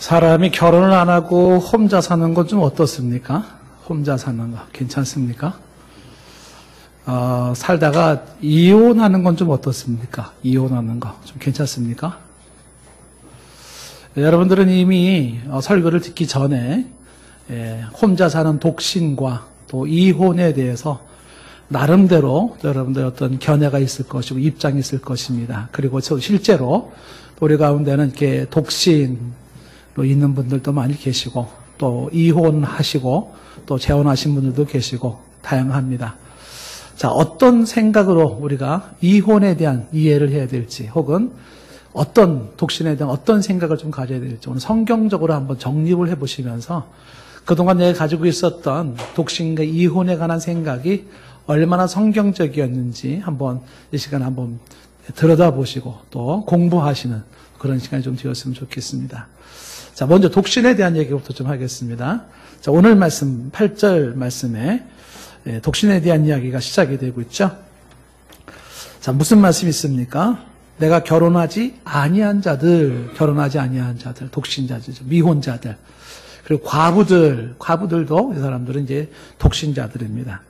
사람이 결혼을 안 하고 혼자 사는 건 좀 어떻습니까? 혼자 사는 거 괜찮습니까? 살다가 이혼하는 건 좀 어떻습니까? 이혼하는 거 좀 괜찮습니까? 여러분들은 이미 설교를 듣기 전에 혼자 사는 독신과 또 이혼에 대해서 나름대로 여러분들 어떤 견해가 있을 것이고 입장이 있을 것입니다. 그리고 실제로 우리 가운데는 이렇게 독신로 있는 분들도 많이 계시고 또 이혼하시고 또 재혼하신 분들도 계시고 다양합니다. 자, 어떤 생각으로 우리가 이혼에 대한 이해를 해야 될지 혹은 어떤 독신에 대한 어떤 생각을 좀 가져야 될지 오늘 성경적으로 한번 정립을 해보시면서 그동안 내가 가지고 있었던 독신과 이혼에 관한 생각이 얼마나 성경적이었는지 한번 이 시간에 한번 들여다보시고 또 공부하시는 그런 시간이 좀 되었으면 좋겠습니다. 자, 먼저 독신에 대한 얘기부터 좀 하겠습니다. 자, 오늘 말씀 8절 말씀에 독신에 대한 이야기가 시작이 되고 있죠. 자, 무슨 말씀이 있습니까? 내가 결혼하지 아니한 자들, 독신자들, 미혼자들, 그리고 과부들도 이 사람들은 이제 독신자들입니다.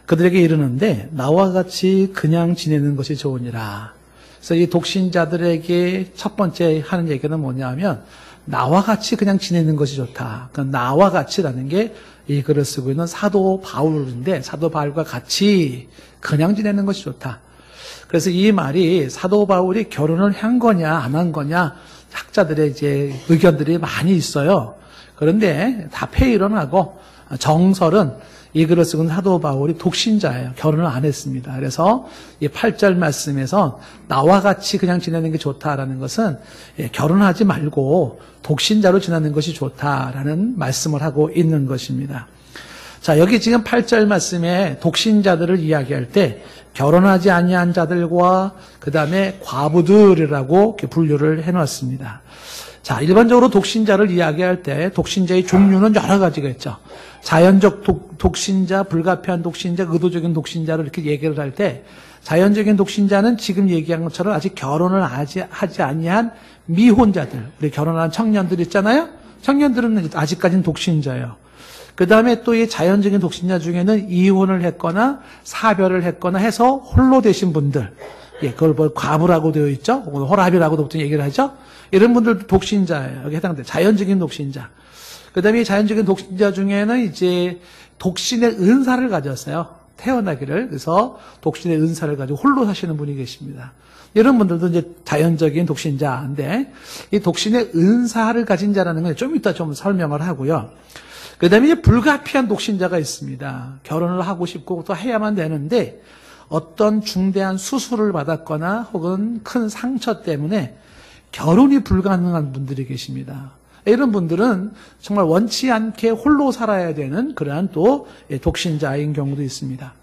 그들에게 이르는데 나와 같이 그냥 지내는 것이 좋으니라. 그래서 이 독신자들에게 첫 번째 하는 얘기는 뭐냐면 나와 같이 그냥 지내는 것이 좋다. 그러니까 나와 같이라는 게 이 글을 쓰고 있는 사도 바울인데 사도 바울과 같이 그냥 지내는 것이 좋다. 그래서 이 말이 사도 바울이 결혼을 한 거냐 안 한 거냐 학자들의 이제 의견들이 많이 있어요. 그런데 답해 일어나고 정설은 이 글을 쓰고 있는 사도 바울이 독신자예요. 결혼을 안 했습니다. 그래서 이 8절 말씀에서 나와 같이 그냥 지내는 게 좋다라는 것은 결혼하지 말고 독신자로 지내는 것이 좋다라는 말씀을 하고 있는 것입니다. 자, 여기 지금 8절 말씀에 독신자들을 이야기할 때 결혼하지 아니한 자들과 그 다음에 과부들이라고 이렇게 분류를 해놨습니다. 자, 일반적으로 독신자를 이야기할 때 독신자의 종류는 여러 가지가 있죠. 자연적 독신자, 불가피한 독신자, 의도적인 독신자를 이렇게 얘기를 할 때 자연적인 독신자는 지금 얘기한 것처럼 아직 결혼을 하지 아니한 미혼자들, 우리 결혼한 청년들 있잖아요. 청년들은 아직까지는 독신자예요. 그 다음에 또 이 자연적인 독신자 중에는 이혼을 했거나 사별을 했거나 해서 홀로 되신 분들, 그걸 뭐 과부라고 되어 있죠. 호랍이라고도 보통 얘기를 하죠. 이런 분들도 독신자예요. 여기 해당돼요. 자연적인 독신자. 그 다음에 자연적인 독신자 중에는 이제 독신의 은사를 가졌어요. 태어나기를. 그래서 독신의 은사를 가지고 홀로 사시는 분이 계십니다. 이런 분들도 이제 자연적인 독신자인데 이 독신의 은사를 가진 자라는 건 좀 이따 좀 설명을 하고요. 그 다음에 이제 불가피한 독신자가 있습니다. 결혼을 하고 싶고 또 해야만 되는데 어떤 중대한 수술을 받았거나 혹은 큰 상처 때문에 결혼이 불가능한 분들이 계십니다. 이런 분들은 정말 원치 않게 홀로 살아야 되는 그러한 또 독신자인 경우도 있습니다.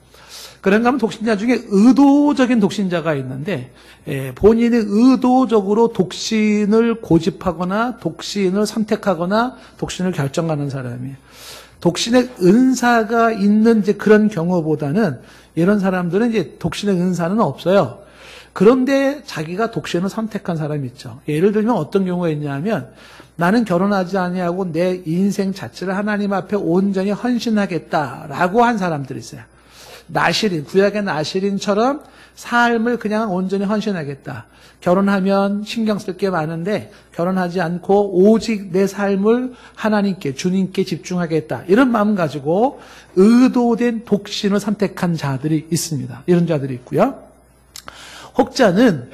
그런가 하면 독신자 중에 의도적인 독신자가 있는데 본인이 의도적으로 독신을 고집하거나 독신을 선택하거나 독신을 결정하는 사람이에요. 독신의 은사가 있는 이제 그런 경우보다는 이런 사람들은 이제 독신의 은사는 없어요. 그런데 자기가 독신을 선택한 사람이 있죠. 예를 들면 어떤 경우가 있냐면 나는 결혼하지 아니하고 내 인생 자체를 하나님 앞에 온전히 헌신하겠다라고 한 사람들이 있어요. 나실인, 구약의 나실인처럼 삶을 그냥 온전히 헌신하겠다. 결혼하면 신경 쓸 게 많은데 결혼하지 않고 오직 내 삶을 하나님께, 주님께 집중하겠다. 이런 마음 가지고 의도된 독신을 선택한 자들이 있습니다. 이런 자들이 있고요. 혹자는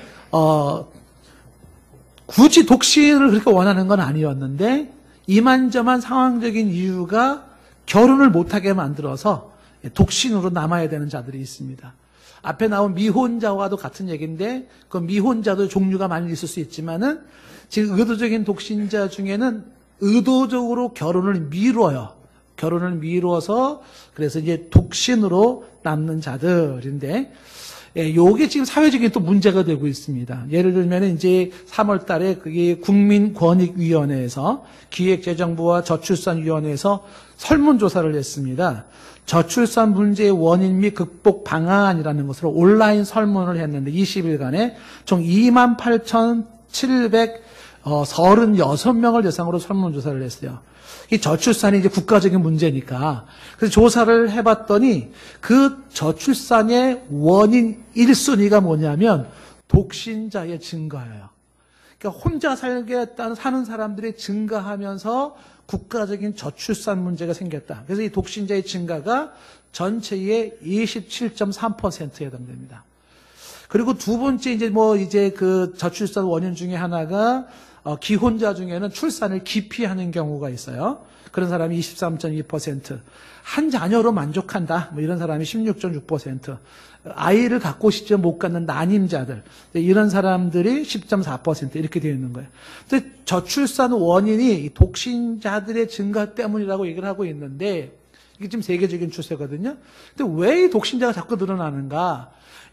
굳이 독신을 그렇게 원하는 건 아니었는데 이만저만 상황적인 이유가 결혼을 못하게 만들어서 독신으로 남아야 되는 자들이 있습니다. 앞에 나온 미혼자와도 같은 얘기인데 그 미혼자도 종류가 많이 있을 수 있지만은 지금 의도적인 독신자 중에는 의도적으로 결혼을 미뤄요. 결혼을 미뤄서 그래서 이제 독신으로 남는 자들인데 요게 지금 사회적인 또 문제가 되고 있습니다. 예를 들면 이제 3월 달에 그게 국민권익위원회에서 기획재정부와 저출산위원회에서 설문조사를 했습니다. 저출산 문제의 원인 및 극복 방안이라는 것으로 온라인 설문을 했는데 20일간에 총 28,700 36명을 대상으로 설문조사를 했어요. 이 저출산이 이제 국가적인 문제니까. 그래서 조사를 해봤더니 그 저출산의 원인 1순위가 뭐냐면 독신자의 증가예요. 그러니까 혼자 살겠다는 사는 사람들이 증가하면서 국가적인 저출산 문제가 생겼다. 그래서 이 독신자의 증가가 전체의 27.3%에 해당됩니다. 그리고 두 번째 이제 그 저출산 원인 중에 하나가 기혼자 중에는 출산을 기피하는 경우가 있어요. 그런 사람이 23.2%, 한 자녀로 만족한다, 뭐 이런 사람이 16.6%, 아이를 갖고 싶지 못 갖는 난임자들, 이런 사람들이 10.4% 이렇게 되어 있는 거예요. 근데 저출산 원인이 독신자들의 증가 때문이라고 얘기를 하고 있는데, 이게 지금 세계적인 추세거든요. 근데 왜 이 독신자가 자꾸 늘어나는가?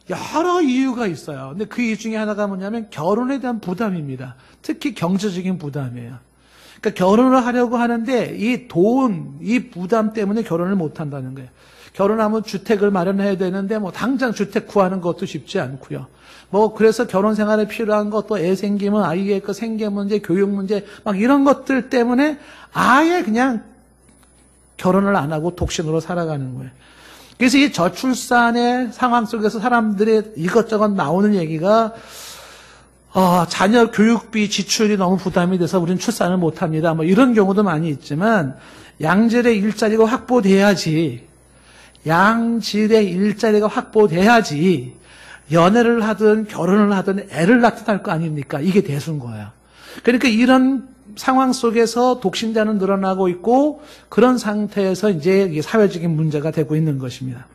여러 이유가 있어요. 근데 그 이유 중에 하나가 뭐냐면 결혼에 대한 부담입니다. 특히 경제적인 부담이에요. 그러니까 결혼을 하려고 하는데 이 부담 때문에 결혼을 못 한다는 거예요. 결혼하면 주택을 마련해야 되는데 뭐 당장 주택 구하는 것도 쉽지 않고요. 뭐 그래서 결혼 생활에 필요한 것도 애 생기면 아이의 그 생계 문제, 교육 문제 막 이런 것들 때문에 아예 그냥 결혼을 안 하고 독신으로 살아가는 거예요. 그래서 이 저출산의 상황 속에서 사람들의 이것저것 나오는 얘기가 자녀 교육비 지출이 너무 부담이 돼서 우리는 출산을 못합니다. 뭐 이런 경우도 많이 있지만 양질의 일자리가 확보돼야지 연애를 하든 결혼을 하든 애를 낳든 할 거 아닙니까? 이게 대수인 거예요. 그러니까 이런 상황 속에서 독신자는 늘어나고 있고 그런 상태에서 이제 사회적인 문제가 되고 있는 것입니다.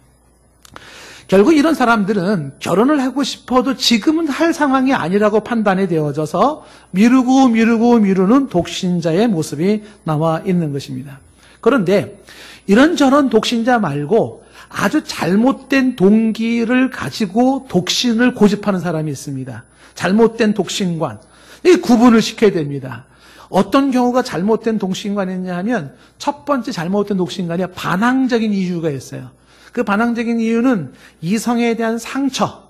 결국 이런 사람들은 결혼을 하고 싶어도 지금은 할 상황이 아니라고 판단이 되어져서 미루는 독신자의 모습이 나와 있는 것입니다. 그런데 이런저런 독신자 말고 아주 잘못된 동기를 가지고 독신을 고집하는 사람이 있습니다. 잘못된 독신관. 이 구분을 시켜야 됩니다. 어떤 경우가 잘못된 독신관이냐 하면 첫 번째 잘못된 독신관이 반항적인 이유가 있어요. 그 반항적인 이유는 이성에 대한 상처,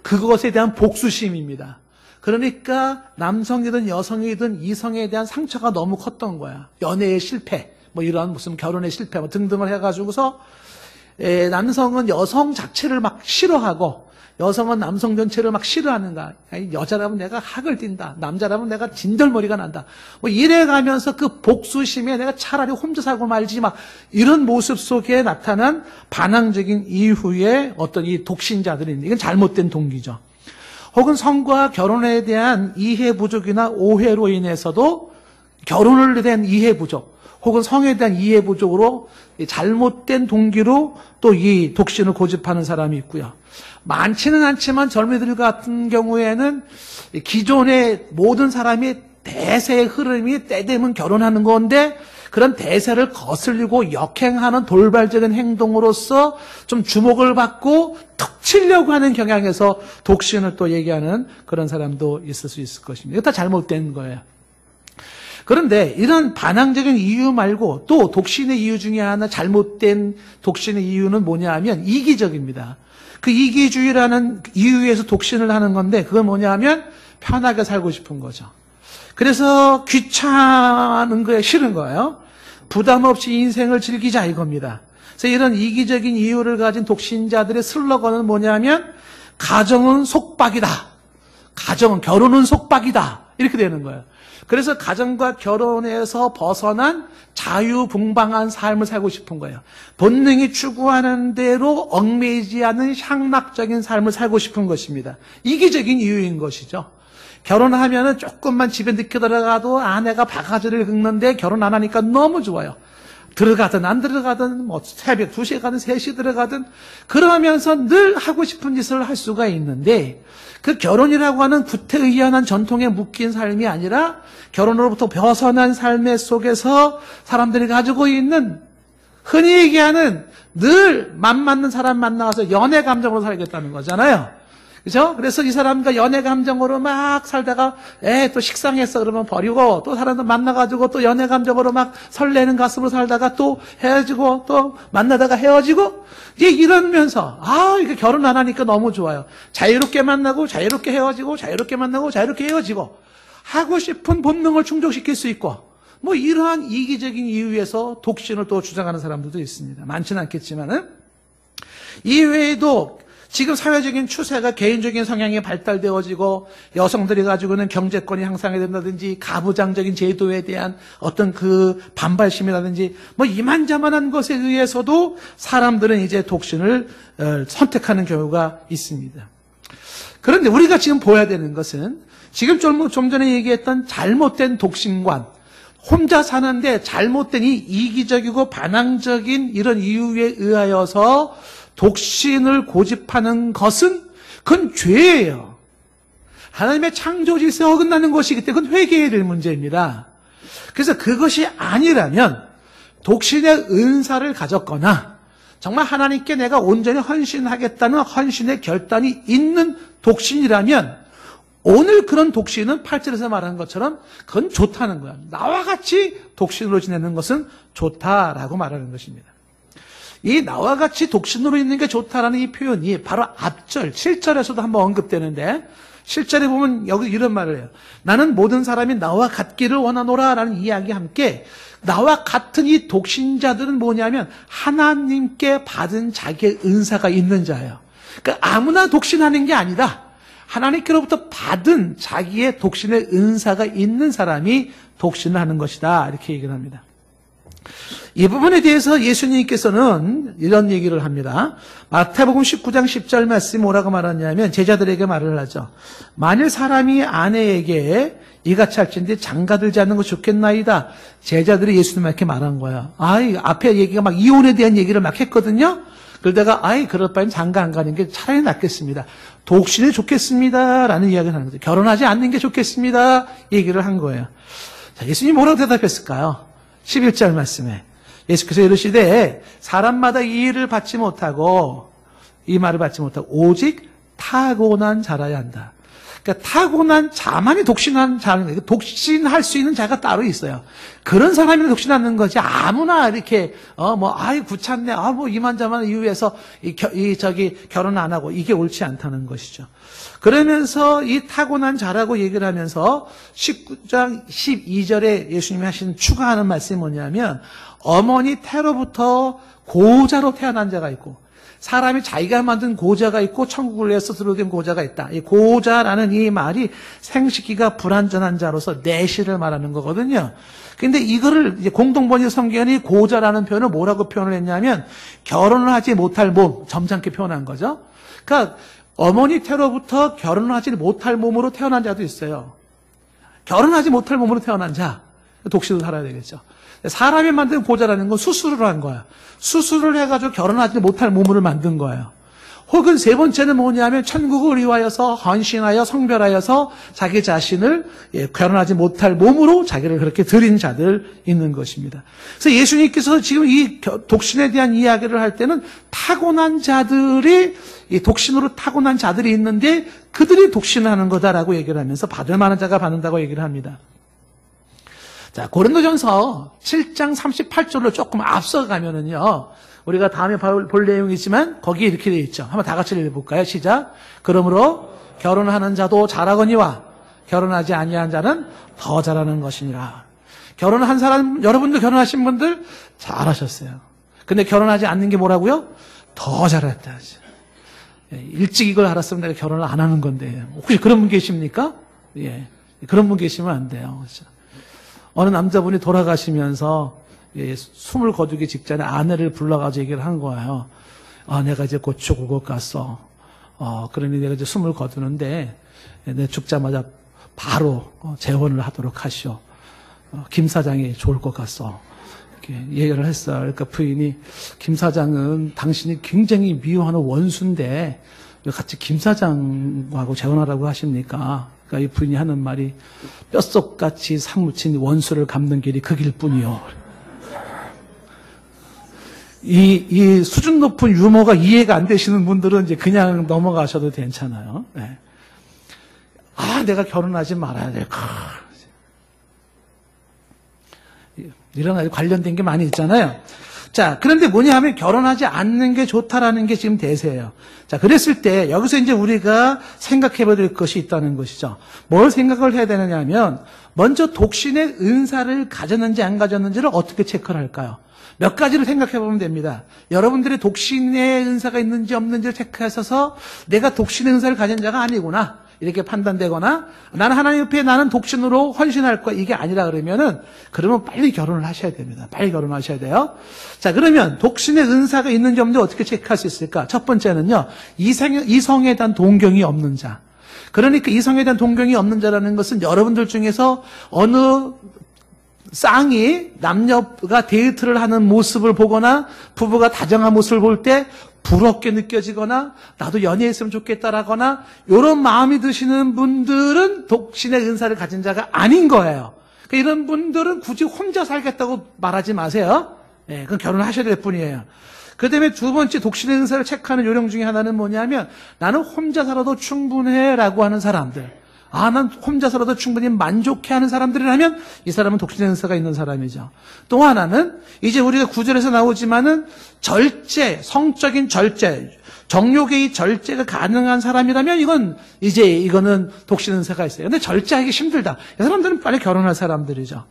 그것에 대한 복수심입니다. 그러니까 남성이든 여성이든 이성에 대한 상처가 너무 컸던 거야. 연애의 실패, 뭐 이런 무슨 결혼의 실패 뭐 등등을 해가지고서 남성은 여성 자체를 막 싫어하고 여성은 남성 전체를 막 싫어하는가. 여자라면 내가 학을 띈다. 남자라면 내가 진절머리가 난다. 뭐 이래가면서 그 복수심에 내가 차라리 혼자 살고 말지 막 이런 모습 속에 나타난 반항적인 이후에 어떤 이 독신자들이 이건 잘못된 동기죠. 혹은 성과 결혼에 대한 이해 부족이나 오해로 인해서도 결혼을 대한 이해 부족 혹은 성에 대한 이해 부족으로 잘못된 동기로 또 이 독신을 고집하는 사람이 있고요. 많지는 않지만 젊은이들 같은 경우에는 기존의 모든 사람이 대세의 흐름이 때 되면 결혼하는 건데 그런 대세를 거슬리고 역행하는 돌발적인 행동으로서 좀 주목을 받고 툭 치려고 하는 경향에서 독신을 또 얘기하는 그런 사람도 있을 수 있을 것입니다. 이거 다 잘못된 거예요. 그런데 이런 반항적인 이유 말고 또 독신의 이유 중에 하나 잘못된 독신의 이유는 뭐냐 하면 이기적입니다. 그 이기주의라는 이유에서 독신을 하는 건데 그건 뭐냐 하면 편하게 살고 싶은 거죠. 그래서 귀찮은 거에 싫은 거예요. 부담 없이 인생을 즐기자 이겁니다. 그래서 이런 이기적인 이유를 가진 독신자들의 슬로건은 뭐냐면 가정은 속박이다. 결혼은 속박이다. 이렇게 되는 거예요. 그래서 가정과 결혼에서 벗어난 자유분방한 삶을 살고 싶은 거예요. 본능이 추구하는 대로 얽매이지 않은 향락적인 삶을 살고 싶은 것입니다. 이기적인 이유인 것이죠. 결혼하면은 조금만 집에 늦게 들어가도 아내가 바가지를 긁는데 결혼 안 하니까 너무 좋아요. 들어가든 안 들어가든 뭐 새벽 2시에 가든 3시에 들어가든 그러면서 늘 하고 싶은 짓을 할 수가 있는데 그 결혼이라고 하는 구태의연한 전통에 묶인 삶이 아니라 결혼으로부터 벗어난 삶의 속에서 사람들이 가지고 있는 흔히 얘기하는 늘 맘 맞는 사람 만나서 연애 감정으로 살겠다는 거잖아요. 그죠? 그래서 이 사람과 연애 감정으로 막 살다가 또 식상했어 그러면 버리고 또 사람들 만나가지고 또 연애 감정으로 막 설레는 가슴으로 살다가 또 헤어지고 또 만나다가 헤어지고 이러면서 이게 결혼 안 하니까 너무 좋아요. 자유롭게 만나고 자유롭게 헤어지고 자유롭게 만나고 자유롭게 헤어지고 하고 싶은 본능을 충족시킬 수 있고, 뭐 이러한 이기적인 이유에서 독신을 또 주장하는 사람들도 있습니다. 많지는 않겠지만은. 이외에도 지금 사회적인 추세가 개인적인 성향이 발달되어지고 여성들이 가지고 있는 경제권이 향상이 된다든지 가부장적인 제도에 대한 어떤 그 반발심이라든지 뭐 이만저만한 것에 의해서도 사람들은 이제 독신을 선택하는 경우가 있습니다. 그런데 우리가 지금 보아야 되는 것은 지금 좀 전에 얘기했던 잘못된 독신관, 혼자 사는데 잘못된 이 이기적이고 반항적인 이런 이유에 의하여서 독신을 고집하는 것은 그건 죄예요. 하나님의 창조 질서에 어긋나는 것이기 때문에 그건 회개해야 될 문제입니다. 그래서 그것이 아니라면 독신의 은사를 가졌거나 정말 하나님께 내가 온전히 헌신하겠다는 헌신의 결단이 있는 독신이라면 오늘 그런 독신은 8절에서 말하는 것처럼 그건 좋다는 거야. 나와 같이 독신으로 지내는 것은 좋다라고 말하는 것입니다. 이 나와 같이 독신으로 있는 게 좋다라는 이 표현이 바로 앞절 7절에서도 한번 언급되는데 7절에 보면 여기 이런 말을 해요. 나는 모든 사람이 나와 같기를 원하노라 라는 이야기와 함께 나와 같은 이 독신자들은 뭐냐면 하나님께 받은 자기의 은사가 있는 자예요. 그러니까 아무나 독신하는 게 아니다. 하나님께로부터 받은 자기의 독신의 은사가 있는 사람이 독신을 하는 것이다. 이렇게 얘기를 합니다. 이 부분에 대해서 예수님께서는 이런 얘기를 합니다. 마태복음 19장 10절 말씀이 뭐라고 말하냐면 제자들에게 말을 하죠. 만일 사람이 아내에게 이같이 할진대 장가들지 않는 것이 좋겠나이다. 제자들이 예수님한테 말한 거야. 앞에 얘기가 막 이혼에 대한 얘기를 막 했거든요. 그러다가 그럴 바엔 장가 안 가는 게 차라리 낫겠습니다. 독신이 좋겠습니다. 라는 이야기를 하는 거죠. 결혼하지 않는 게 좋겠습니다. 얘기를 한 거예요. 자, 예수님이 뭐라고 대답했을까요? 11절 말씀에 예수께서 이르시되 사람마다 이 일을 받지 못하고 이 말을 받지 못하고 오직 타고난 자라야 한다. 그러니까 타고난 자만이 독신한 자는 거예요. 독신할 수 있는 자가 따로 있어요. 그런 사람이 독신하는 거지 아무나 이렇게 귀찮네 이만저만 이유에서 결혼 안 하고 이게 옳지 않다는 것이죠. 그러면서 이 타고난 자라고 얘기를 하면서 19장 12절에 예수님이 하신 추가하는 말씀이 뭐냐면 어머니 태로부터 고자로 태어난 자가 있고 사람이 자기가 만든 고자가 있고 천국을 위해 스스로 된 고자가 있다. 이 고자라는 이 말이 생식기가 불완전한 자로서 내시를 말하는 거거든요. 근데 이거를 이제 공동번역 성경이 고자라는 표현을 뭐라고 표현을 했냐면 결혼을 하지 못할 몸, 점잖게 표현한 거죠. 그러니까 어머니 태로부터 결혼을 하지 못할 몸으로 태어난 자도 있어요. 결혼하지 못할 몸으로 태어난 자, 독신을 살아야 되겠죠. 사람이 만든 고자라는 건 수술을 한 거야. 수술을 해가지고 결혼하지 못할 몸을 만든 거예요. 혹은 세 번째는 뭐냐면 천국을 위하여서 헌신하여 성별하여서 자기 자신을 결혼하지 못할 몸으로 자기를 그렇게 드린 자들 있는 것입니다. 그래서 예수님께서 지금 이 독신에 대한 이야기를 할 때는 타고난 자들이 이 독신으로 타고난 자들이 있는데 그들이 독신하는 거다라고 얘기를 하면서 받을 만한 자가 받는다고 얘기를 합니다. 자, 고린도전서 7장 38절로 조금 앞서가면은요, 우리가 다음에 볼 내용이지만 거기에 이렇게 되어 있죠. 한번 다 같이 읽어볼까요? 시작. 그러므로 결혼하는 자도 잘하거니와 결혼하지 아니한 자는 더 잘하는 것이니라. 결혼한 사람, 여러분도 결혼하신 분들 잘하셨어요. 근데 결혼하지 않는 게 뭐라고요? 더 잘했다. 일찍 이걸 알았으면 내가 결혼을 안 하는 건데. 혹시 그런 분 계십니까? 예. 그런 분 계시면 안 돼요. 그렇죠? 어느 남자분이 돌아가시면서 숨을 거두기 직전에 아내를 불러가지고 얘기를 한 거예요. 내가 이제 곧 죽을 것 같소. 그러니 내가 이제 숨을 거두는데 내 죽자마자 바로 재혼을 하도록 하시오. 김 사장이 좋을 것 같소. 이렇게 얘기를 했어요. 그러니까 부인이 김 사장은 당신이 굉장히 미워하는 원수인데 왜 같이 김 사장하고 재혼하라고 하십니까? 그러니까 이 부인이 하는 말이 뼛속같이 사무친 원수를 갚는 길이 그 길뿐이요. 이 수준 높은 유머가 이해가 안 되시는 분들은 이제 그냥 넘어가셔도 괜찮아요. 네. 내가 결혼하지 말아야 돼. 이런 관련된 게 많이 있잖아요. 자, 자, 그런데 뭐냐 하면 결혼하지 않는 게 좋다라는 게 지금 대세예요. 자, 그랬을 때 여기서 이제 우리가 생각해 봐야 될 것이 있다는 것이죠. 뭘 생각을 해야 되느냐 하면 먼저 독신의 은사를 가졌는지 안 가졌는지를 어떻게 체크를 할까요? 몇 가지를 생각해 보면 됩니다. 여러분들의 독신의 은사가 있는지 없는지를 체크하셔서 내가 독신의 은사를 가진 자가 아니구나 이렇게 판단되거나 나는 하나님 옆에 나는 독신으로 헌신할 거야 이게 아니라 그러면 빨리 결혼을 하셔야 됩니다. 빨리 결혼하셔야 돼요. 자, 그러면 독신의 은사가 있는지 없는지 어떻게 체크할 수 있을까? 첫 번째는요, 이성에 대한 동경이 없는 자. 그러니까 이성에 대한 동경이 없는 자라는 것은 여러분들 중에서 어느 쌍이 남녀가 데이트를 하는 모습을 보거나 부부가 다정한 모습을 볼 때 부럽게 느껴지거나 나도 연애했으면 좋겠다라거나 이런 마음이 드시는 분들은 독신의 은사를 가진 자가 아닌 거예요. 그러니까 이런 분들은 굳이 혼자 살겠다고 말하지 마세요. 예, 그건 결혼하셔야 될 뿐이에요. 그 다음에 두 번째 독신의 은사를 체크하는 요령 중에 하나는 뭐냐면 나는 혼자 살아도 충분해 라고 하는 사람들. 난 혼자 살아도 충분히 만족해하는 사람들이라면 이 사람은 독신의 은사가 있는 사람이죠. 또 하나는 이제 우리가 구절에서 나오지만은 절제, 성적인 절제, 정욕의 절제가 가능한 사람이라면 이거는 독신 은사가 있어요. 근데 절제하기 힘들다. 이 사람들은 빨리 결혼할 사람들이죠.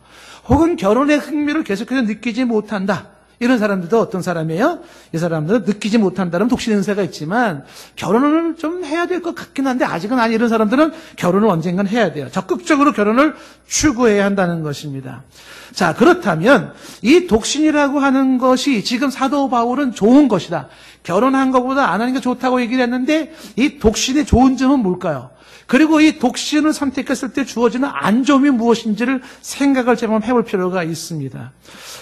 혹은 결혼의 흥미를 계속해서 느끼지 못한다. 이런 사람들도 어떤 사람이에요? 이 사람들은 느끼지 못한다는 독신 은사가 있지만 결혼을 좀 해야 될 것 같긴 한데 아직은 아니 이런 사람들은 결혼을 언젠간 해야 돼요. 적극적으로 결혼을 추구해야 한다는 것입니다. 자, 그렇다면 이 독신이라고 하는 것이 지금 사도 바울은 좋은 것이다. 결혼한 것보다 안 하는 게 좋다고 얘기를 했는데 이 독신의 좋은 점은 뭘까요? 그리고 이 독신을 선택했을 때 주어지는 안 좋음이 무엇인지를 생각을 좀 해볼 필요가 있습니다.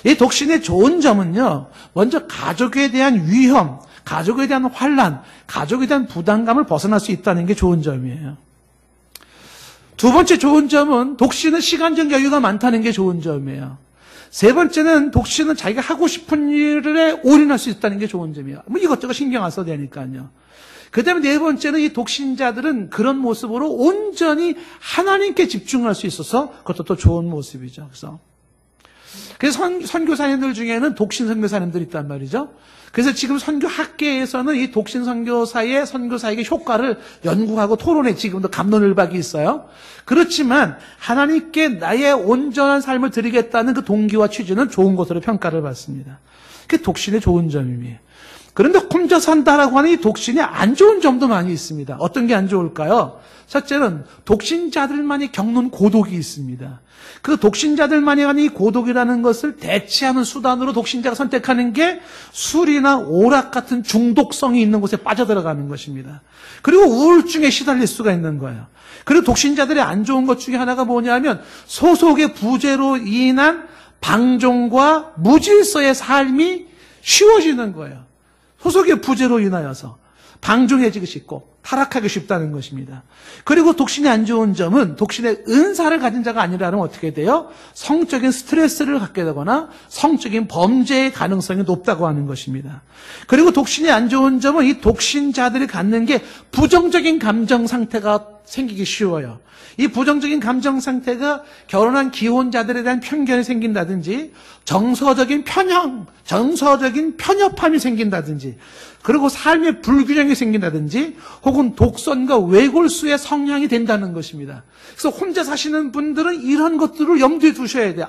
이 독신의 좋은 점은요, 먼저 가족에 대한 위험, 가족에 대한 환난, 가족에 대한 부담감을 벗어날 수 있다는 게 좋은 점이에요. 두 번째 좋은 점은 독신은 시간적 여유가 많다는 게 좋은 점이에요. 세 번째는 독신은 자기가 하고 싶은 일에 올인할 수 있다는 게 좋은 점이에요. 뭐 이것저것 신경 안 써도 되니까요. 그 다음에 네 번째는 이 독신자들은 그런 모습으로 온전히 하나님께 집중할 수 있어서 그것도 또 좋은 모습이죠. 그래서 선교사님들 중에는 독신 선교사님들이 있단 말이죠. 그래서 지금 선교학계에서는 이 독신 선교사의 선교사에게 효과를 연구하고 토론해 지금도 갑론을박이 있어요. 그렇지만 하나님께 나의 온전한 삶을 드리겠다는 그 동기와 취지는 좋은 것으로 평가를 받습니다. 그게 독신의 좋은 점이에요. 그런데 혼자 산다라고 하는 이 독신이 안 좋은 점도 많이 있습니다. 어떤 게 안 좋을까요? 첫째는 독신자들만이 겪는 고독이 있습니다. 그 독신자들만이 하는 이 고독이라는 것을 대체하는 수단으로 독신자가 선택하는 게 술이나 오락 같은 중독성이 있는 곳에 빠져들어가는 것입니다. 그리고 우울증에 시달릴 수가 있는 거예요. 그리고 독신자들의 안 좋은 것 중에 하나가 뭐냐면 소속의 부재로 인한 방종과 무질서의 삶이 쉬워지는 거예요. 소속의 부재로 인하여서 방종해지기 쉽고 타락하기 쉽다는 것입니다. 그리고 독신이 안 좋은 점은 독신의 은사를 가진 자가 아니라면 어떻게 돼요? 성적인 스트레스를 갖게 되거나 성적인 범죄의 가능성이 높다고 하는 것입니다. 그리고 독신이 안 좋은 점은 이 독신자들이 갖는 게 부정적인 감정 상태가 생기기 쉬워요. 이 부정적인 감정 상태가 결혼한 기혼자들에 대한 편견이 생긴다든지 정서적인 편협함이 생긴다든지 그리고 삶의 불균형이 생긴다든지 혹은 독선과 외골수의 성향이 된다는 것입니다. 그래서 혼자 사시는 분들은 이런 것들을 염두에 두셔야 돼요.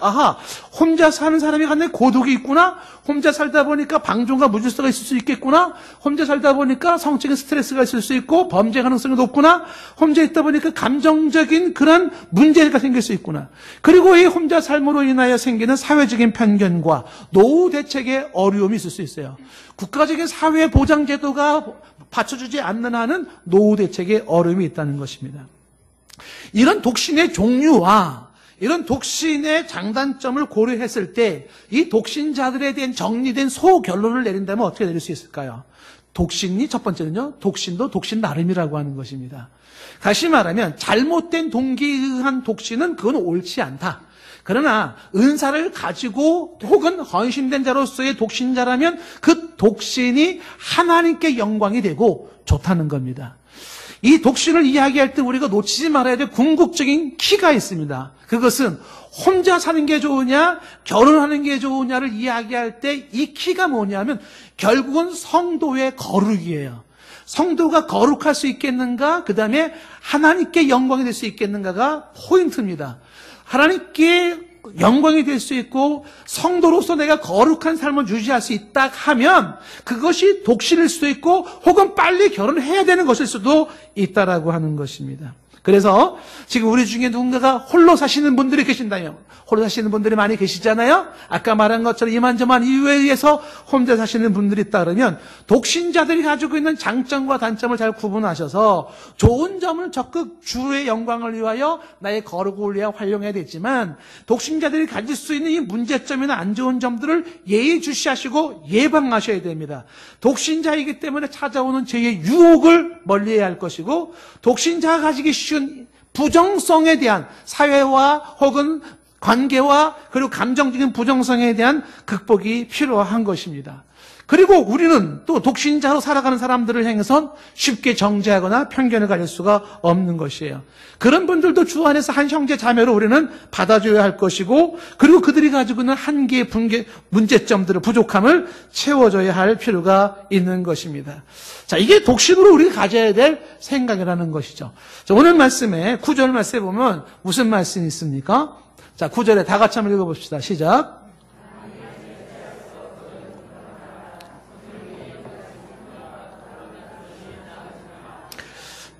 혼자 사는 사람이 갖는 고독이 있구나. 혼자 살다 보니까 방종과 무질서가 있을 수 있겠구나. 혼자 살다 보니까 성적인 스트레스가 있을 수 있고 범죄 가능성이 높구나. 혼자 있다 보니까 감정적인 그런 문제가 생길 수 있구나. 그리고 이 혼자 삶으로 인하여 생기는 사회적인 편견과 노후 대책의 어려움이 있을 수 있어요. 국가적인 사회 보장 제도가 받쳐주지 않는 한은 노후 대책의 어려움이 있다는 것입니다. 이런 독신의 종류와 이런 독신의 장단점을 고려했을 때 이 독신자들에 대한 정리된 소결론을 내린다면 어떻게 내릴 수 있을까요? 독신이 첫 번째는요, 독신도 독신 나름이라고 하는 것입니다. 다시 말하면 잘못된 동기에 의한 독신은 그건 옳지 않다. 그러나 은사를 가지고 혹은 헌신된 자로서의 독신자라면 그 독신이 하나님께 영광이 되고 좋다는 겁니다. 이 독신을 이야기할 때 우리가 놓치지 말아야 될 궁극적인 키가 있습니다. 그것은 혼자 사는 게 좋으냐, 결혼하는 게 좋으냐를 이야기할 때 이 키가 뭐냐면 결국은 성도의 거룩이에요. 성도가 거룩할 수 있겠는가, 그 다음에 하나님께 영광이 될 수 있겠는가가 포인트입니다. 하나님께 영광이 될 수 있고 성도로서 내가 거룩한 삶을 유지할 수 있다 하면 그것이 독신일 수도 있고 혹은 빨리 결혼해야 되는 것일 수도 있다라고 하는 것입니다. 그래서 지금 우리 중에 누군가가 홀로 사시는 분들이 계신다면, 홀로 사시는 분들이 많이 계시잖아요. 아까 말한 것처럼 이만저만 이유에 의해서 혼자 사시는 분들이 있다 그러면 독신자들이 가지고 있는 장점과 단점을 잘 구분하셔서 좋은 점을 적극 주의 영광을 위하여 나의 거룩을 위하여 활용해야 되지만 독신자들이 가질 수 있는 이 문제점이나 안 좋은 점들을 예의주시하시고 예방하셔야 됩니다. 독신자이기 때문에 찾아오는 죄의 유혹을 멀리해야 할 것이고 독신자가 가지기 쉬운 부정성에 대한 사회와 혹은 관계와 그리고 감정적인 부정성에 대한 극복이 필요한 것입니다. 그리고 우리는 또 독신자로 살아가는 사람들을 향해선 쉽게 정죄하거나 편견을 가질 수가 없는 것이에요. 그런 분들도 주 안에서 한 형제 자매로 우리는 받아줘야 할 것이고 그리고 그들이 가지고 있는 한계, 문제점들을, 부족함을 채워줘야 할 필요가 있는 것입니다. 자, 이게 독신으로 우리가 가져야 될 생각이라는 것이죠. 자, 오늘 말씀에 9절 말씀에 보면 무슨 말씀이 있습니까? 자, 9절에 다 같이 한번 읽어봅시다. 시작.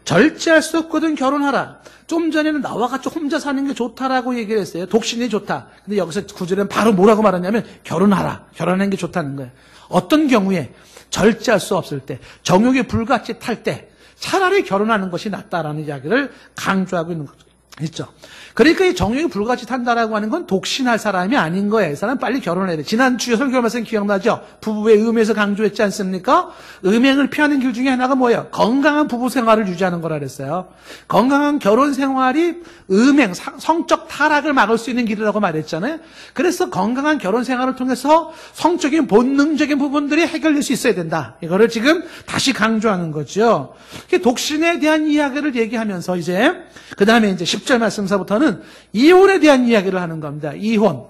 절제할 수 없거든 결혼하라. 좀 전에는 나와 같이 혼자 사는 게 좋다라고 얘기를 했어요. 독신이 좋다. 근데 여기서 9절에는 바로 뭐라고 말하냐면 결혼하라. 결혼하는 게 좋다는 거예요. 어떤 경우에 절제할 수 없을 때, 정욕이 불같이 탈 때 차라리 결혼하는 것이 낫다라는 이야기를 강조하고 있는 거죠. 있죠. 그러니까 이 정욕이 불같이 탄다라고 하는 건 독신할 사람이 아닌 거예요. 이 사람 빨리 결혼해야 돼. 지난 주에 설교 말씀 기억나죠? 부부의 음에서 강조했지 않습니까? 음행을 피하는 길 중에 하나가 뭐예요? 건강한 부부 생활을 유지하는 거라 그랬어요. 건강한 결혼 생활이 음행, 성적 타락을 막을 수 있는 길이라고 말했잖아요. 그래서 건강한 결혼 생활을 통해서 성적인 본능적인 부분들이 해결될 수 있어야 된다. 이거를 지금 다시 강조하는 거죠. 독신에 대한 이야기를 얘기하면서 이제 그 다음에 이제 10절 말씀서부터는 이혼에 대한 이야기를 하는 겁니다. 이혼.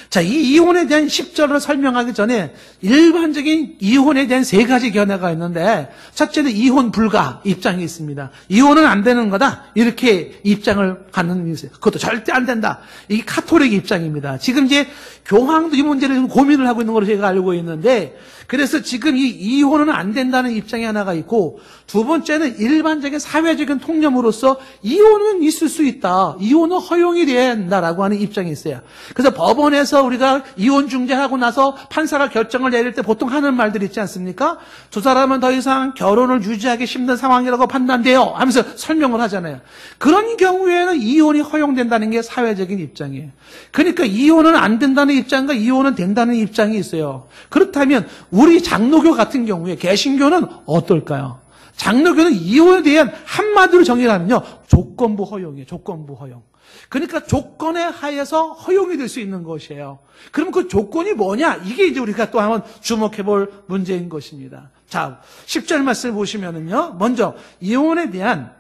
자, 이 이혼에 대한 10절을 설명하기 전에 일반적인 이혼에 대한 세 가지 견해가 있는데 첫째는 이혼 불가 입장이 있습니다. 이혼은 안 되는 거다. 이렇게 입장을 갖는 게 있어요. 그것도 절대 안 된다. 이게 카톨릭 입장입니다. 지금 이제 교황도 이 문제를 고민을 하고 있는 걸로 제가 알고 있는데 그래서 지금 이 이혼은 안 된다는 입장이 하나가 있고 두 번째는 일반적인 사회적인 통념으로서 이혼은 있을 수 있다. 이혼은 허용이 된다라고 하는 입장이 있어요. 그래서 법원에서 우리가 이혼 중재하고 나서 판사가 결정을 내릴 때 보통 하는 말들 있지 않습니까? 두 사람은 더 이상 결혼을 유지하기 힘든 상황이라고 판단돼요 하면서 설명을 하잖아요. 그런 경우에는 이혼이 허용된다는 게 사회적인 입장이에요. 그러니까 이혼은 안 된다는 입장과 이혼은 된다는 입장이 있어요. 그렇다면 우리 장로교 같은 경우에 개신교는 어떨까요? 장로교는 이혼에 대한 한마디로 정의를 하면요. 조건부 허용이에요. 조건부 허용. 그러니까 조건에 하에서 허용이 될 수 있는 것이에요. 그럼 그 조건이 뭐냐? 이게 이제 우리가 또 한번 주목해 볼 문제인 것입니다. 자, 10절 말씀을 보시면은요. 먼저 이혼에 대한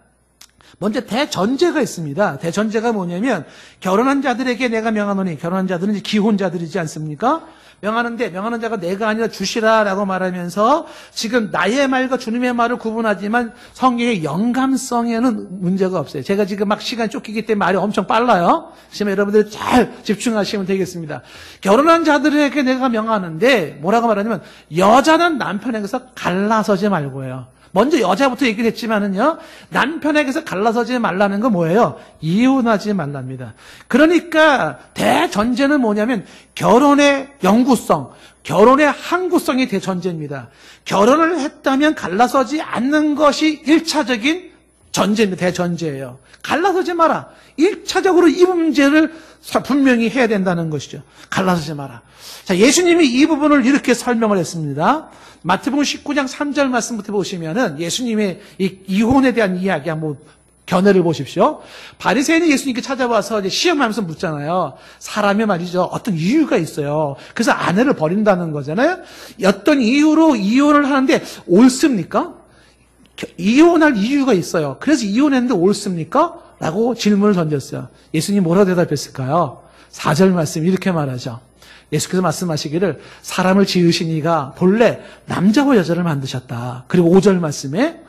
먼저 대전제가 있습니다. 대전제가 뭐냐면 결혼한 자들에게 내가 명하노니 결혼한 자들은 이제 기혼자들이지 않습니까? 명하는데 명하는 자가 내가 아니라 주시라라고 말하면서 지금 나의 말과 주님의 말을 구분하지만 성경의 영감성에는 문제가 없어요. 제가 지금 막 시간이 쫓기기 때문에 말이 엄청 빨라요. 지금 여러분들이 잘 집중하시면 되겠습니다. 결혼한 자들에게 내가 명하는데 뭐라고 말하냐면 여자는 남편에게서 갈라서지 말고요. 먼저 여자부터 얘기를 했지만은요, 남편에게서 갈라서지 말라는 건 뭐예요? 이혼하지 말랍니다. 그러니까 대전제는 뭐냐면 결혼의 영구성, 결혼의 항구성이 대전제입니다. 결혼을 했다면 갈라서지 않는 것이 1차적인 전제입니다. 대전제예요. 갈라서지 마라. 1차적으로 이 문제를 분명히 해야 된다는 것이죠. 갈라서지 마라. 자, 예수님이 이 부분을 이렇게 설명을 했습니다. 마태복음 19장 3절 말씀부터 보시면은 예수님의 이 이혼에 대한 이야기 한번 견해를 보십시오. 바리새인이 예수님께 찾아와서 이제 시험하면서 묻잖아요. 사람이 말이죠. 어떤 이유가 있어요. 그래서 아내를 버린다는 거잖아요. 어떤 이유로 이혼을 하는데 옳습니까? 이혼할 이유가 있어요. 그래서 이혼했는데 옳습니까? 라고 질문을 던졌어요. 예수님이 뭐라고 대답했을까요? 4절 말씀 이렇게 말하죠. 예수께서 말씀하시기를 사람을 지으신 이가 본래 남자와 여자를 만드셨다. 그리고 5절 말씀에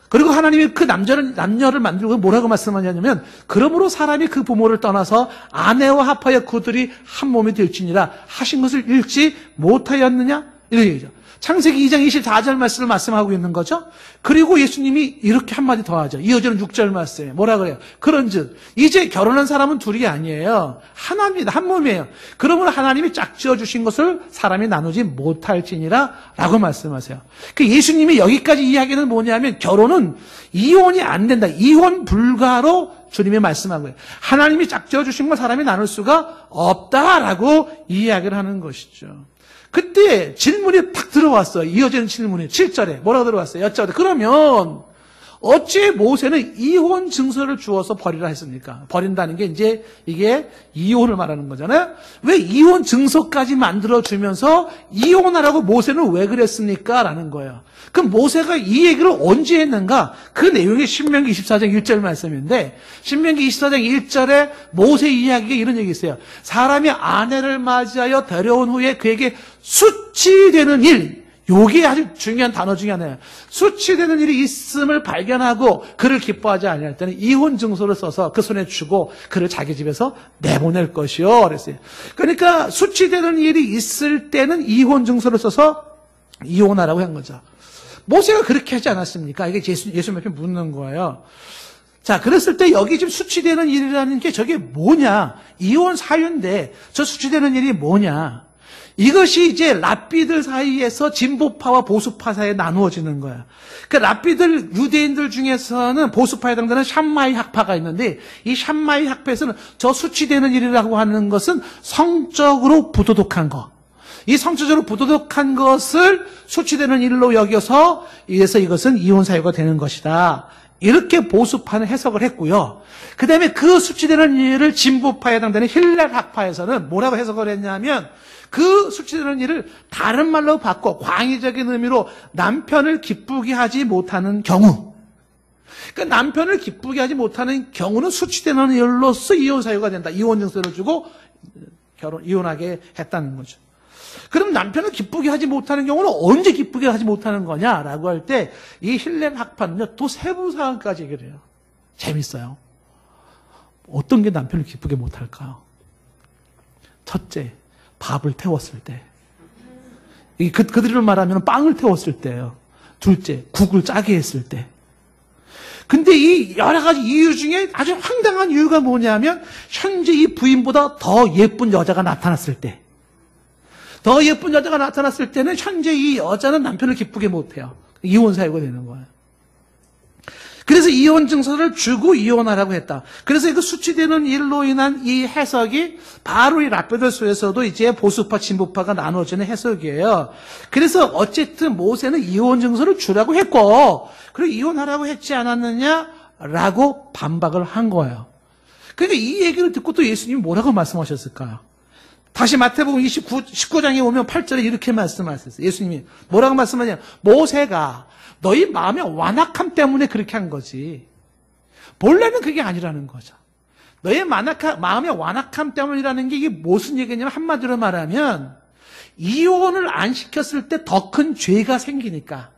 그리고 하나님이 그 남녀를 만들고 뭐라고 말씀하냐면 그러므로 사람이 그 부모를 떠나서 아내와 합하여 그들이 한 몸이 될지니라 하신 것을 읽지 못하였느냐? 이런 얘기죠. 창세기 2장 24절 말씀을 말씀하고 있는 거죠. 그리고 예수님이 이렇게 한마디 더 하죠. 이어지는 6절 말씀에 뭐라 그래요? 그런즉 이제 결혼한 사람은 둘이 아니에요. 하나입니다. 한 몸이에요. 그러므로 하나님이 짝지어 주신 것을 사람이 나누지 못할지니라 라고 말씀하세요. 그 예수님이 여기까지 이야기는 뭐냐면 결혼은 이혼이 안 된다. 이혼 불가로 주님이 말씀한 거예요. 하나님이 짝지어 주신 걸 사람이 나눌 수가 없다라고 이야기를 하는 것이죠. 그때 질문이 탁 들어왔어요. 이어지는 질문이 7절에 뭐라고 들어왔어요? 여쭤보다 그러면 어찌 모세는 이혼 증서를 주어서 버리라 했습니까? 버린다는 게 이제 이게 이혼을 말하는 거잖아요. 왜 이혼 증서까지 만들어주면서 이혼하라고 모세는 왜 그랬습니까? 라는 거예요. 그럼 모세가 이 얘기를 언제 했는가? 그 내용이 신명기 24장 1절 말씀인데 신명기 24장 1절에 모세 이야기가 이런 얘기 있어요. 사람이 아내를 맞이하여 데려온 후에 그에게 수치되는 일, 요게 아주 중요한 단어 중에 하나예요. 수치되는 일이 있음을 발견하고 그를 기뻐하지 아니할 때는 이혼 증서를 써서 그 손에 주고 그를 자기 집에서 내보낼 것이요. 그랬어요. 그러니까 수치되는 일이 있을 때는 이혼 증서를 써서 이혼하라고 한 거죠. 모세가 그렇게 하지 않았습니까? 이게 예수 앞에 묻는 거예요. 자, 그랬을 때 여기 지금 수치되는 일이라는 게 저게 뭐냐? 이혼 사유인데 저 수치되는 일이 뭐냐? 이것이 이제 랍비들 사이에서 진보파와 보수파 사이에 나누어지는 거야. 그 랍비들, 유대인들 중에서는 보수파에 해당되는 샴마이 학파가 있는데 이 샴마이 학파에서는 저 수치되는 일이라고 하는 것은 성적으로 부도덕한 거. 이 성적으로 부도덕한 것을 수치되는 일로 여겨서 이래서 이것은 이혼 사유가 되는 것이다. 이렇게 보수파는 해석을 했고요. 그 다음에 그 수치되는 일을 진보파에 해당되는 힐렐 학파에서는 뭐라고 해석을 했냐면 그 수치되는 일을 다른 말로 바꿔 광의적인 의미로 남편을 기쁘게 하지 못하는 경우. 그러니까 남편을 기쁘게 하지 못하는 경우는 수치되는 일로서 이혼 사유가 된다. 이혼 증서를 주고 이혼하게 했다는 거죠. 그럼 남편을 기쁘게 하지 못하는 경우는 언제 기쁘게 하지 못하는 거냐라고 할 때 이 힐렐 학파는요 또 세부 사항까지 얘기를 해요. 재밌어요. 어떤 게 남편을 기쁘게 못할까요? 첫째, 밥을 태웠을 때. 그들을 말하면 빵을 태웠을 때예요. 둘째, 국을 짜게 했을 때. 근데 이 여러 가지 이유 중에 아주 황당한 이유가 뭐냐면 현재 이 부인보다 더 예쁜 여자가 나타났을 때. 더 예쁜 여자가 나타났을 때는 현재 이 여자는 남편을 기쁘게 못해요. 이혼 사유가 되는 거예요. 그래서 이혼 증서를 주고 이혼하라고 했다. 그래서 그 수치되는 일로 인한 이 해석이 바로 이 랍비들 수에서도 이제 보수파, 진보파가 나눠지는 해석이에요. 그래서 어쨌든 모세는 이혼 증서를 주라고 했고, 그리고 이혼하라고 했지 않았느냐라고 반박을 한 거예요. 그러니까 이 얘기를 듣고 또 예수님이 뭐라고 말씀하셨을까요? 다시 마태복음 19장에 오면 8절에 이렇게 말씀하셨어요. 예수님이 뭐라고 말씀하냐? 모세가 너희 마음의 완악함 때문에 그렇게 한 거지. 본래는 그게 아니라는 거죠. 너희 마음의 완악함 때문이라는 게 이게 무슨 얘기냐면 한마디로 말하면 이혼을 안 시켰을 때 더 큰 죄가 생기니까.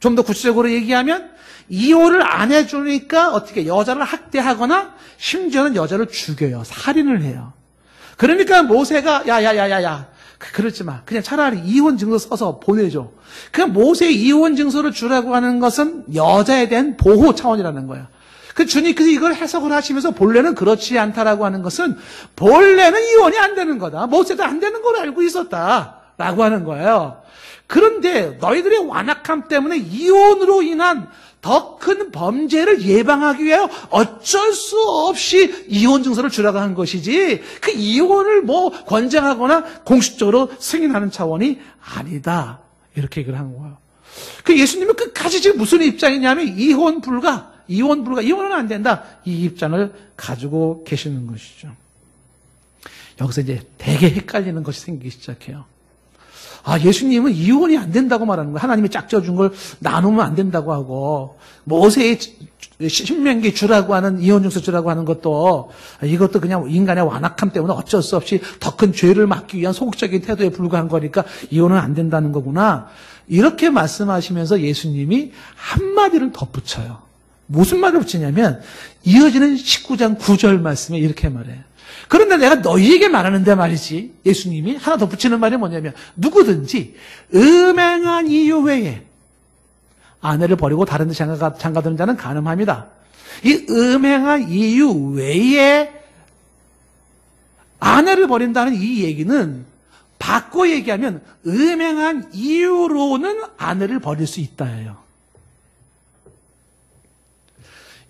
좀 더 구체적으로 얘기하면 이혼을 안 해주니까 어떻게 여자를 학대하거나 심지어는 여자를 죽여요. 살인을 해요. 그러니까 모세가 야야야야야 그러지 마. 그냥 차라리 이혼 증서 써서 보내줘. 그냥 모세의 이혼 증서를 주라고 하는 것은 여자에 대한 보호 차원이라는 거야. 그 주님께서 이걸 해석을 하시면서 본래는 그렇지 않다라고 하는 것은 본래는 이혼이 안 되는 거다. 모세도 안 되는 걸 알고 있었다라고 하는 거예요. 그런데 너희들의 완악함 때문에 이혼으로 인한 더 큰 범죄를 예방하기 위해 어쩔 수 없이 이혼 증서를 주라고 한 것이지 그 이혼을 뭐 권장하거나 공식적으로 승인하는 차원이 아니다. 이렇게 얘기를 한 거예요. 그 예수님은 끝까지 지금 무슨 입장이냐면 이혼 불가, 이혼은 안 된다. 이 입장을 가지고 계시는 것이죠. 여기서 이제 되게 헷갈리는 것이 생기기 시작해요. 예수님은 이혼이 안 된다고 말하는 거예요. 하나님이 짝져준 걸 나누면 안 된다고 하고, 모세의 신명기 주라고 하는, 이혼증서 주라고 하는 것도, 이것도 그냥 인간의 완악함 때문에 어쩔 수 없이 더 큰 죄를 막기 위한 소극적인 태도에 불과한 거니까 이혼은 안 된다는 거구나. 이렇게 말씀하시면서 예수님이 한마디를 덧붙여요. 무슨 말을 붙이냐면, 이어지는 19장 9절 말씀에 이렇게 말해요. 그런데 내가 너희에게 말하는데 말이지, 예수님이 하나 덧붙이는 말이 뭐냐면, 누구든지 음행한 이유 외에 아내를 버리고 다른 데 장가드는 자는 간음합니다. 이 음행한 이유 외에 아내를 버린다는 이 얘기는 바꿔 얘기하면 음행한 이유로는 아내를 버릴 수 있다예요.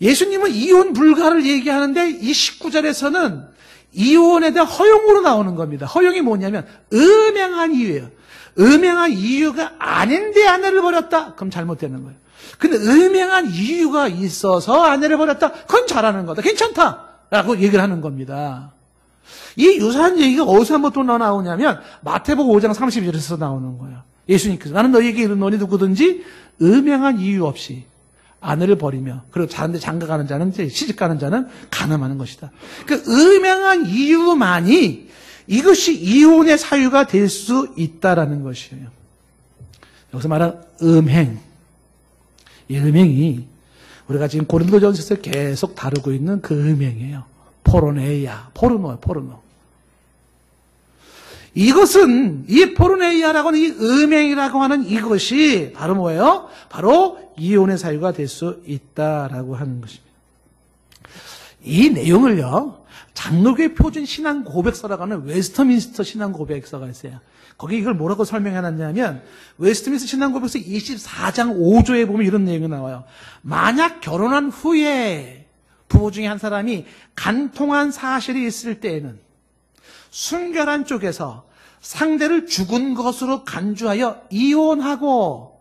예수님은 이혼 불가를 얘기하는데 이 19절에서는 이혼에 대한 허용으로 나오는 겁니다. 허용이 뭐냐면 음행한 이유예요. 음행한 이유가 아닌데 아내를 버렸다? 그럼 잘못되는 거예요. 근데 음행한 이유가 있어서 아내를 버렸다? 그건 잘하는 거다. 괜찮다! 라고 얘기를 하는 겁니다. 이 유사한 얘기가 어디서 한번 또 나오냐면 마태복음 5장 32절에서 나오는 거예요. 예수님께서 나는 너희에게 이르노니 누구든지 음행한 이유 없이 아내를 버리며 그리고 다른 데 장가가는 자는 시집가는 자는 간음하는 것이다. 그 음행한 이유만이 이것이 이혼의 사유가 될 수 있다라는 것이에요. 여기서 말한 음행, 이 음행이 우리가 지금 고린도전서에서 계속 다루고 있는 그 음행이에요. 포르네이아, 포르노. 이것은 이 포르네이아라고 하는 이 음행이라고 하는 이것이 바로 뭐예요? 바로 이혼의 사유가 될 수 있다라고 하는 것입니다. 이 내용을요, 장로교의 표준 신앙 고백서라고 하는 웨스터민스터 신앙 고백서가 있어요. 거기 이걸 뭐라고 설명해놨냐면 웨스트민스터 신앙 고백서 24장 5조에 보면 이런 내용이 나와요. 만약 결혼한 후에 부부 중에 한 사람이 간통한 사실이 있을 때에는 순결한 쪽에서 상대를 죽은 것으로 간주하여 이혼하고,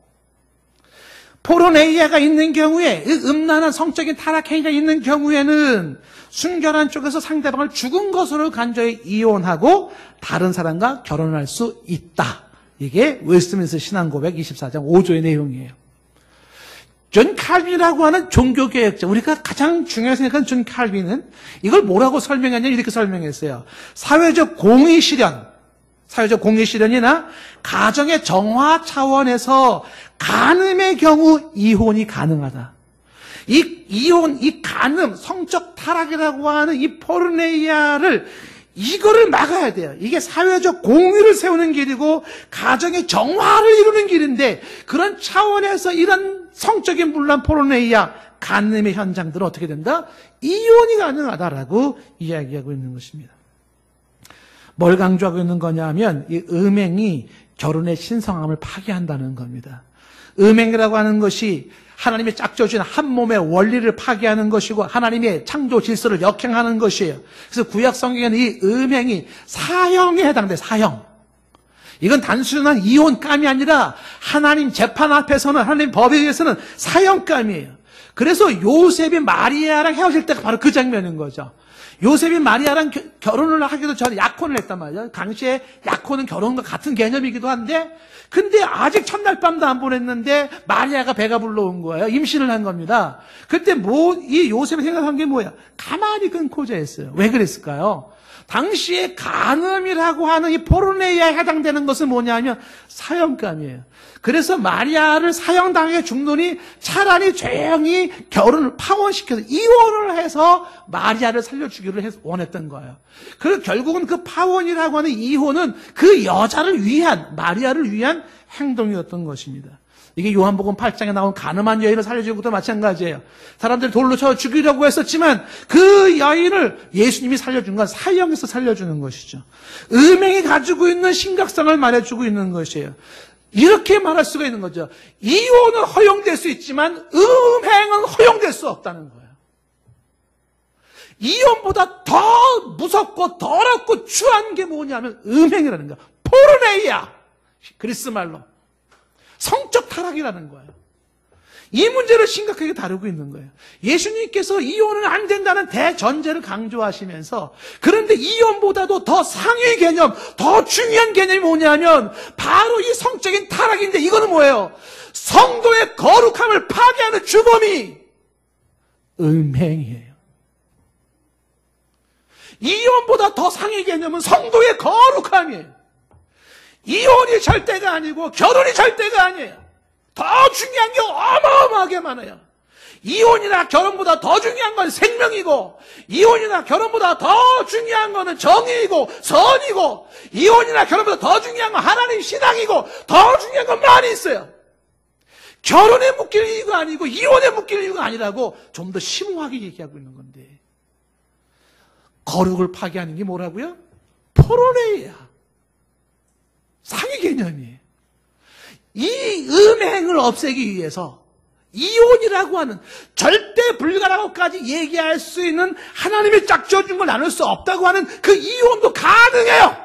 포르네이아가 있는 경우에, 음란한 성적인 타락행위가 있는 경우에는 순결한 쪽에서 상대방을 죽은 것으로 간주하여 이혼하고 다른 사람과 결혼할 수 있다. 이게 웨스트민스터 신앙고백 24장 5조의 내용이에요. 존 칼빈이라고 하는 종교개혁자, 우리가 가장 중요하게 생각하는 존 칼빈은 이걸 뭐라고 설명했냐, 이렇게 설명했어요. 사회적 공의 실현이나 가정의 정화 차원에서 간음의 경우 이혼이 가능하다. 이 간음, 성적 타락이라고 하는 이 포르네이아를 이거를 막아야 돼요. 이게 사회적 공의를 세우는 길이고 가정의 정화를 이루는 길인데, 그런 차원에서 이런 성적인 분란, 포르네이아, 간음의 현장들은 어떻게 된다? 이혼이 가능하다라고 이야기하고 있는 것입니다. 뭘 강조하고 있는 거냐 하면 이 음행이 결혼의 신성함을 파괴한다는 겁니다. 음행이라고 하는 것이 하나님의 짝져준 한 몸의 원리를 파괴하는 것이고 하나님의 창조 질서를 역행하는 것이에요. 그래서 구약 성경에는 이 음행이 사형에 해당돼요. 사형. 이건 단순한 이혼감이 아니라 하나님 재판 앞에서는, 하나님 법에 의해서는 사형감이에요. 그래서 요셉이 마리아랑 헤어질 때가 바로 그 장면인 거죠. 요셉이 마리아랑 결혼을 하기도 전에 약혼을 했단 말이에요. 당시에 약혼은 결혼과 같은 개념이기도 한데, 근데 아직 첫날 밤도 안 보냈는데 마리아가 배가 불러온 거예요. 임신을 한 겁니다. 그때 이 요셉이 생각한 게 뭐야? 가만히 끊고 자했어요. 왜 그랬을까요? 당시에 간음이라고 하는 이 포르네이아에 해당되는 것은 뭐냐면 사형감이에요. 그래서 마리아를 사형당해 죽노니 차라리 조용히 결혼을 파혼시켜서 이혼을 해서 마리아를 살려주기를 원했던 거예요. 그리고 결국은 그 파혼이라고 하는 이혼은 그 여자를 위한, 마리아를 위한 행동이었던 것입니다. 이게 요한복음 8장에 나온 간음한 여인을 살려주는 것도 마찬가지예요. 사람들이 돌로 쳐 죽이려고 했었지만 그 여인을 예수님이 살려준 건 사형에서 살려주는 것이죠. 음행이 가지고 있는 심각성을 말해주고 있는 것이에요. 이렇게 말할 수가 있는 거죠. 이혼은 허용될 수 있지만 음행은 허용될 수 없다는 거예요. 이혼보다 더 무섭고 더럽고 추한 게 뭐냐면 음행이라는 거예요. 포르네이아, 그리스 말로 성적 타락이라는 거예요. 이 문제를 심각하게 다루고 있는 거예요. 예수님께서 이혼은 안 된다는 대전제를 강조하시면서, 그런데 이혼보다도 더 상위 개념, 더 중요한 개념이 뭐냐면 바로 이 성적인 타락인데, 이거는 뭐예요? 성도의 거룩함을 파괴하는 주범이 음행이에요. 이혼보다 더 상위 개념은 성도의 거룩함이에요. 이혼이 절대가 아니고 결혼이 절대가 아니에요. 더 중요한 게 어마어마하게 많아요. 이혼이나 결혼보다 더 중요한 건 생명이고, 이혼이나 결혼보다 더 중요한 거는 정의이고 선이고, 이혼이나 결혼보다 더 중요한 건 하나님 신앙이고, 더 중요한 건 많이 있어요. 결혼에 묶일 이유가 아니고 이혼에 묶일 이유가 아니라고 좀 더 심오하게 얘기하고 있는 건데, 거룩을 파괴하는 게 뭐라고요? 포로레이야. 상위 개념이에요. 이 음행을 없애기 위해서 이혼이라고 하는 절대 불가라고까지 얘기할 수 있는 하나님의 짝져준 걸 나눌 수 없다고 하는 그 이혼도 가능해요.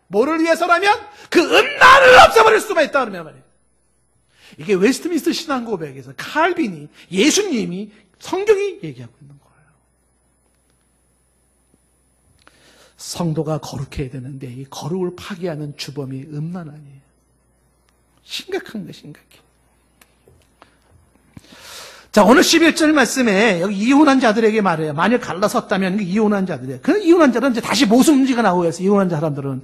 뭐를 위해서라면? 그 음란을 없애버릴 수만 있다는 말이에요. 이게 웨스트민스터 신앙고백에서 칼빈이, 예수님이, 성경이 얘기하고 있는 거예요. 성도가 거룩해야 되는데 이 거룩을 파괴하는 주범이 음란 아니에요. 심각한 거 심각해. 자, 오늘 11절 말씀에 여기 이혼한 자들에게 말해요. 만일 갈라섰다면 이혼한 자들이에요. 그 이혼한 자들은 이제 다시 모순문제가 나오고 해서 이혼한 사람들은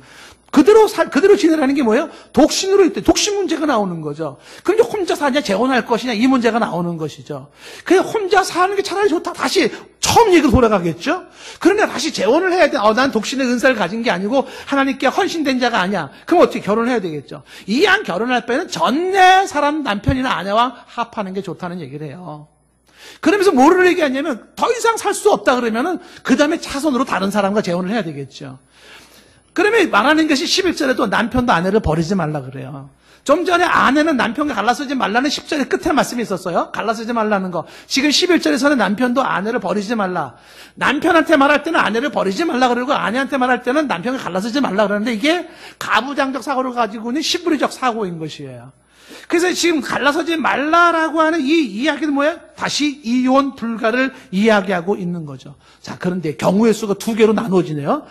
그대로 지내라는 게 뭐예요? 독신으로 있대. 독신 문제가 나오는 거죠. 그럼 이제 혼자 사냐, 재혼할 것이냐, 이 문제가 나오는 것이죠. 그냥 혼자 사는 게 차라리 좋다. 다시 처음 얘기로 돌아가겠죠? 그러니까 다시 재혼을 해야 돼. 난 독신의 은사를 가진 게 아니고 하나님께 헌신된 자가 아니야. 그럼 어떻게 결혼해야 되겠죠? 이왕 결혼할 때는 전내 사람 남편이나 아내와 합하는 게 좋다는 얘기를 해요. 그러면서 뭐를 얘기하냐면 더 이상 살 수 없다 그러면은 그 다음에 차선으로 다른 사람과 재혼을 해야 되겠죠. 그러면 말하는 것이 11절에도 남편도 아내를 버리지 말라 그래요. 좀 전에 아내는 남편과 갈라서지 말라는 10절의 끝에 말씀이 있었어요. 갈라서지 말라는 거. 지금 11절에서는 남편도 아내를 버리지 말라. 남편한테 말할 때는 아내를 버리지 말라 그러고, 아내한테 말할 때는 남편과 갈라서지 말라 그러는데, 이게 가부장적 사고를 가지고는 시부리적 사고인 것이에요. 그래서 지금 갈라서지 말라라고 하는 이 이야기는 뭐예요? 다시 이혼 불가를 이야기하고 있는 거죠. 자, 그런데 경우의 수가 두 개로 나눠지네요.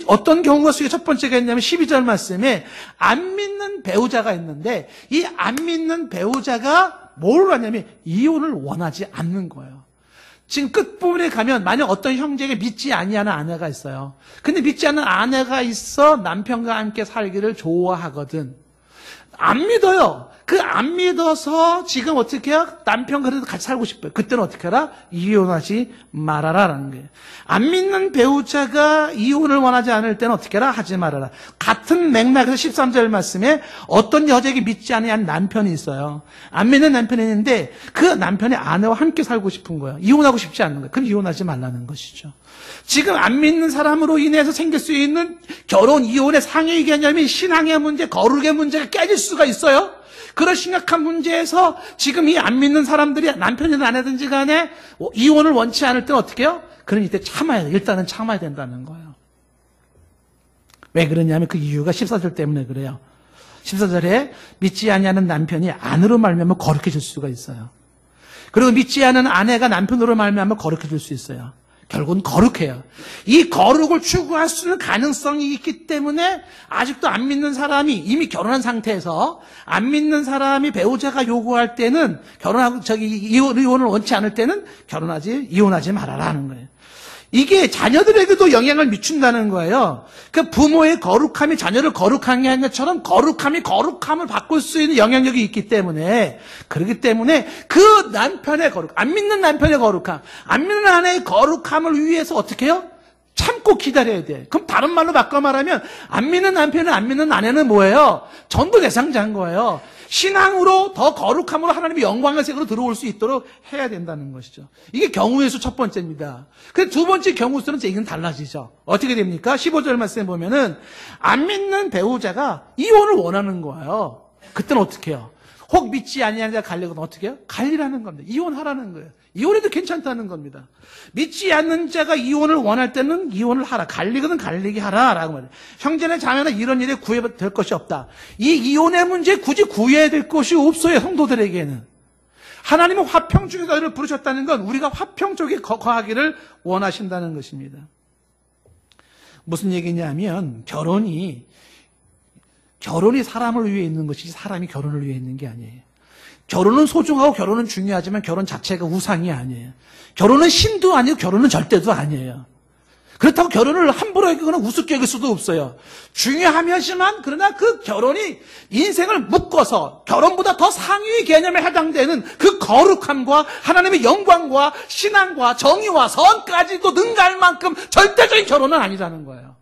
어떤 경우가 수가 첫 번째가 있냐면 12절 말씀에 안 믿는 배우자가 있는데, 이 안 믿는 배우자가 뭘 하냐면 이혼을 원하지 않는 거예요. 지금 끝부분에 가면 만약 어떤 형제에게 믿지 아니하는 아내가 있어요. 근데 믿지 않는 아내가 있어 남편과 함께 살기를 좋아하거든. 안 믿어요. 그 안 믿어서 지금 어떻게 해요? 남편 그래도 같이 살고 싶어요. 그때는 어떻게 하라? 이혼하지 말아라라는 거예요. 안 믿는 배우자가 이혼을 원하지 않을 때는 어떻게 하라? 하지 말아라. 같은 맥락에서 13절 말씀에 어떤 여자에게 믿지 않는 남편이 있어요. 안 믿는 남편이 있는데 그 남편이 아내와 함께 살고 싶은 거예요. 이혼하고 싶지 않는 거예요. 그럼 이혼하지 말라는 것이죠. 지금 안 믿는 사람으로 인해서 생길 수 있는 결혼, 이혼의 상위 개념이 신앙의 문제, 거룩의 문제가 깨질 수가 있어요. 그런 심각한 문제에서 지금 이 안 믿는 사람들이 남편이든 아내든지 간에 이혼을 원치 않을 때는 어떻게 해요? 그럼 이때 참아야 돼. 일단은 참아야 된다는 거예요. 왜 그러냐면 그 이유가 14절 때문에 그래요. 14절에 믿지 아니하는 남편이 아내로 말미암아 거룩해질 수가 있어요. 그리고 믿지 않은 아내가 남편으로 말미암아 거룩해질 수 있어요. 결국은 거룩해요. 이 거룩을 추구할 수 있는 가능성이 있기 때문에 아직도 안 믿는 사람이 이미 결혼한 상태에서 안 믿는 사람이 배우자가 요구할 때는 결혼하고 이혼을 원치 않을 때는 이혼하지 말아라는 거예요. 이게 자녀들에게도 영향을 미친다는 거예요. 그 부모의 거룩함이 자녀를 거룩하게 하는 것처럼 거룩함이 거룩함을 바꿀 수 있는 영향력이 있기 때문에, 그렇기 때문에 그 남편의 거룩, 안 믿는 남편의 거룩함, 안 믿는 아내의 거룩함을 위해서 어떻게 해요? 참고 기다려야 돼. 그럼 다른 말로 바꿔 말하면 안 믿는 남편은 안 믿는 아내는 뭐예요? 전도 대상자인 거예요. 신앙으로 더 거룩함으로 하나님의 영광의 세계로 들어올 수 있도록 해야 된다는 것이죠. 이게 경우의 수 첫 번째입니다. 근데 두 번째 경우 수는 얘기는 달라지죠. 어떻게 됩니까? 15절 말씀에 보면은 안 믿는 배우자가 이혼을 원하는 거예요. 그때는 어떻게 해요? 혹 믿지 아니하는 자가 갈리거든 어떻게 해요? 갈리라는 겁니다. 이혼하라는 거예요. 이혼해도 괜찮다는 겁니다. 믿지 않는 자가 이혼을 원할 때는 이혼을 하라. 갈리거든 갈리게 하라라고 말해요. 형제나 자매나 이런 일에 구해될 것이 없다. 이 이혼의 문제에 굳이 구해야 될 것이 없어요. 성도들에게는. 하나님은 화평 중에서 너희를 부르셨다는 건 우리가 화평 쪽에 거하기를 원하신다는 것입니다. 무슨 얘기냐면 결혼이 사람을 위해 있는 것이지 사람이 결혼을 위해 있는 게 아니에요. 결혼은 소중하고 결혼은 중요하지만 결혼 자체가 우상이 아니에요. 결혼은 신도 아니고 결혼은 절대도 아니에요. 그렇다고 결혼을 함부로 여기거나 우습게 여길 수도 없어요. 중요하지만 그러나 그 결혼이 인생을 묶어서 결혼보다 더 상위 개념에 해당되는 그 거룩함과 하나님의 영광과 신앙과 정의와 선까지도 능가할 만큼 절대적인 결혼은 아니라는 거예요.